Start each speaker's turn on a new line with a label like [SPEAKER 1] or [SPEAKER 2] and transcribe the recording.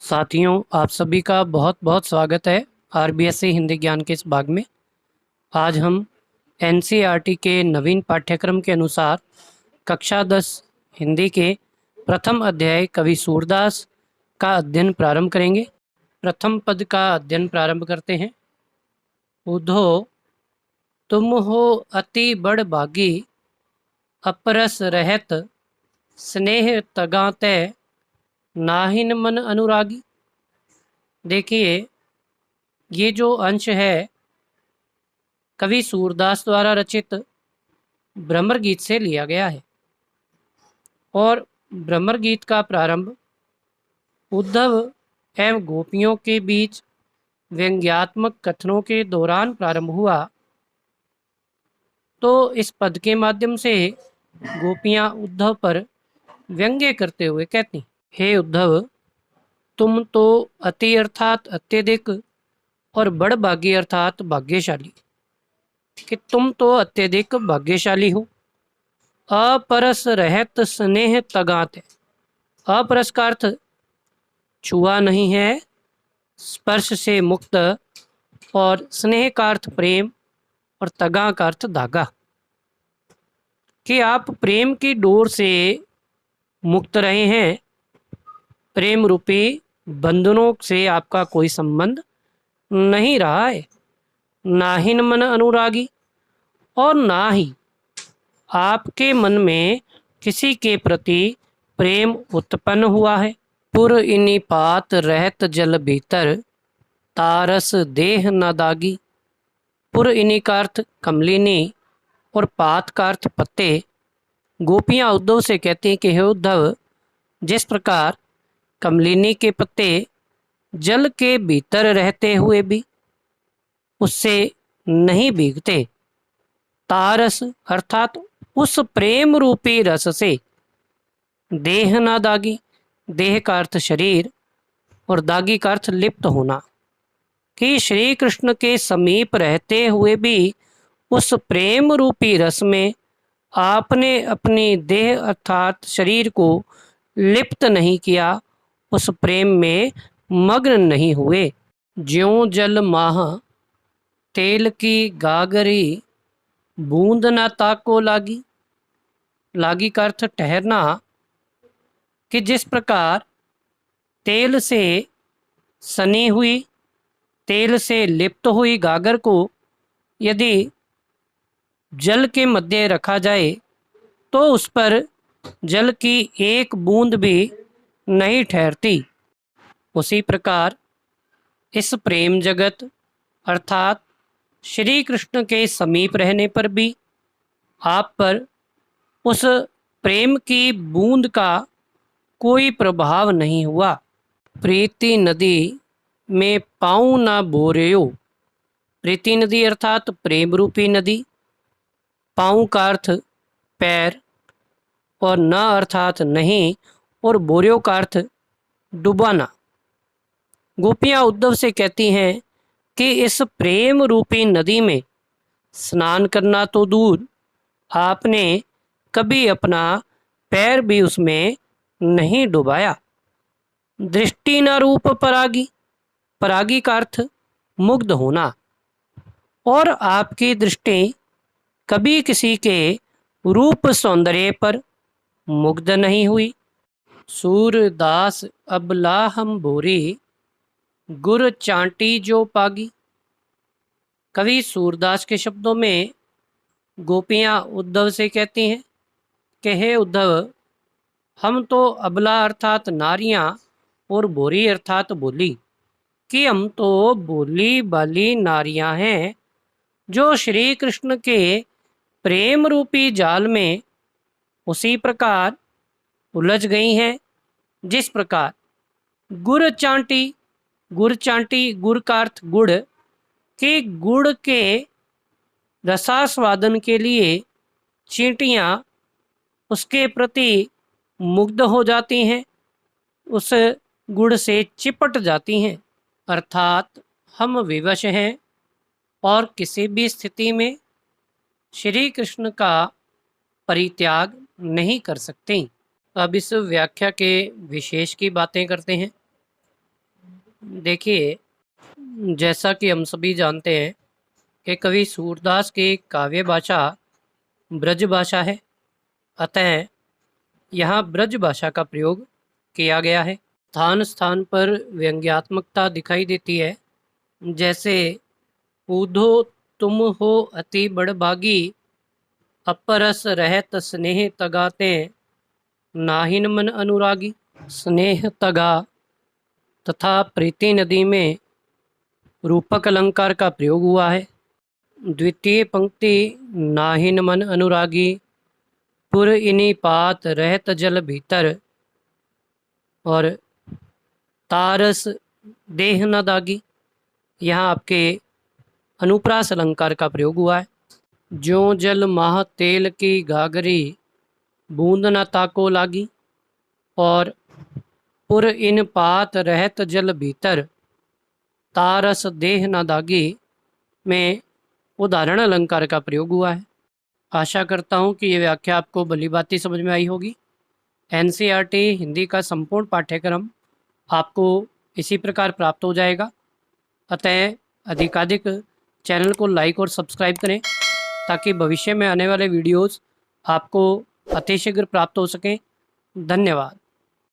[SPEAKER 1] साथियों, आप सभी का बहुत बहुत स्वागत है आरबीएससी हिंदी ज्ञान के इस भाग में। आज हम एनसीईआरटी के नवीन पाठ्यक्रम के अनुसार कक्षा 10 हिंदी के प्रथम अध्याय कवि सूरदास का अध्ययन प्रारंभ करेंगे। प्रथम पद का अध्ययन प्रारंभ करते हैं। उधो तुम हो अति बड़ भागी, अपरस रहत स्नेह तगाते नाहिन मन अनुरागी। देखिए, ये जो अंश है कवि सूरदास द्वारा रचित भ्रमर गीत से लिया गया है और भ्रमर गीत का प्रारंभ उद्धव एवं गोपियों के बीच व्यंग्यात्मक कथनों के दौरान प्रारंभ हुआ। तो इस पद के माध्यम से गोपियां उद्धव पर व्यंग्य करते हुए कहती, हे उद्धव, तुम तो अति अर्थात अत्यधिक और बड़ भागी अर्थात भाग्यशाली, कि तुम तो अत्यधिक भाग्यशाली हो। अपरस रहत स्नेह तगात है। अपरस का अर्थ छुआ नहीं है, स्पर्श से मुक्त, और स्नेह का अर्थ प्रेम, और तगा का अर्थ धागा, कि आप प्रेम की डोर से मुक्त रहे हैं। प्रेम रूपी बंधनों से आपका कोई संबंध नहीं रहा है। नाहिन मन अनुरागी, और ना ही आपके मन में किसी के प्रति प्रेम उत्पन्न हुआ है। पुर इनी पात रहत जल भीतर, तारस देह न दागी। पुर इनी का अर्थ कमलिनी और पात का अर्थ पत्ते। गोपियां उद्धव से कहती हैं कि हे उद्धव, जिस प्रकार कमलिनी के पत्ते जल के भीतर रहते हुए भी उससे नहीं भीगते, तारस अर्थात उस प्रेम रूपी रस से देह ना दागी। देह का अर्थ शरीर और दागी का अर्थ लिप्त होना, कि श्री कृष्ण के समीप रहते हुए भी उस प्रेम रूपी रस में आपने अपनी देह अर्थात शरीर को लिप्त नहीं किया, उस प्रेम में मग्न नहीं हुए। ज्यों जल माह तेल की गागरी, बूंद ना ताको लागी। लागी का अर्थ ठहरना, कि जिस प्रकार तेल से सनी हुई, तेल से लिप्त हुई गागर को यदि जल के मध्य रखा जाए तो उस पर जल की एक बूंद भी नहीं ठहरती, उसी प्रकार इस प्रेम जगत अर्थात श्री कृष्ण के समीप रहने पर भी आप पर उस प्रेम की बूंद का कोई प्रभाव नहीं हुआ। प्रीति नदी में पाऊँ ना बोरेयो। प्रीति नदी अर्थात प्रेम रूपी नदी। पाऊँ का अर्थ पैर, और न अर्थात नहीं, और बोरियो का अर्थ डुबाना। गोपियाँ उद्धव से कहती हैं कि इस प्रेम रूपी नदी में स्नान करना तो दूर, आपने कभी अपना पैर भी उसमें नहीं डुबाया। दृष्टि न रूप परागी। परागी का अर्थ मुग्ध होना, और आपकी दृष्टि कभी किसी के रूप सौंदर्य पर मुग्ध नहीं हुई। सूरदास अबला हम भोरी, गुर चांटी जो पागी। कवि सूरदास के शब्दों में गोपियाँ उद्धव से कहती हैं कि हे उद्धव, हम तो अबला अर्थात नारियां और भोरी अर्थात बोली, कि हम तो बोली बाली नारियां हैं जो श्री कृष्ण के प्रेम रूपी जाल में उसी प्रकार उलझ गई हैं जिस प्रकार गुड़ चांटी। गुड़ चांटी, गुड़ का अर्थ गुड़, के गुड़ के रसास्वादन के लिए चींटियाँ उसके प्रति मुग्ध हो जाती हैं, उस गुड़ से चिपट जाती हैं। अर्थात हम विवश हैं और किसी भी स्थिति में श्री कृष्ण का परित्याग नहीं कर सकते। अब इस व्याख्या के विशेष की बातें करते हैं। देखिए, जैसा कि हम सभी जानते हैं कि कवि सूरदास की काव्य भाषा ब्रज भाषा है, अतः यहाँ ब्रज भाषा का प्रयोग किया गया है। स्थान स्थान पर व्यंग्यात्मकता दिखाई देती है, जैसे ऊधो तुम हो अति बड़भागी, अपरस रहत स्नेह तगाते, नाहिन मन अनुरागी। स्नेह तगा तथा प्रीति नदी में रूपक अलंकार का प्रयोग हुआ है। द्वितीय पंक्ति नाहिन मन अनुरागी, पुर इनी पात रहत जल भीतर, और तारस देह न दागी, यहाँ आपके अनुप्रास अलंकार का प्रयोग हुआ है। ज्यों जल माह तेल की गागरी, बूंद न ताको लागी, और पुर इन पात रहत जल भीतर, तारस देह न दागी में उदाहरण अलंकार का प्रयोग हुआ है। आशा करता हूँ कि ये व्याख्या आपको भली भांति समझ में आई होगी। एनसीईआरटी हिंदी का संपूर्ण पाठ्यक्रम आपको इसी प्रकार प्राप्त हो जाएगा, अतः अधिकाधिक चैनल को लाइक और सब्सक्राइब करें ताकि भविष्य में आने वाले वीडियोस आपको अतिशीघ्र प्राप्त हो सकें। धन्यवाद।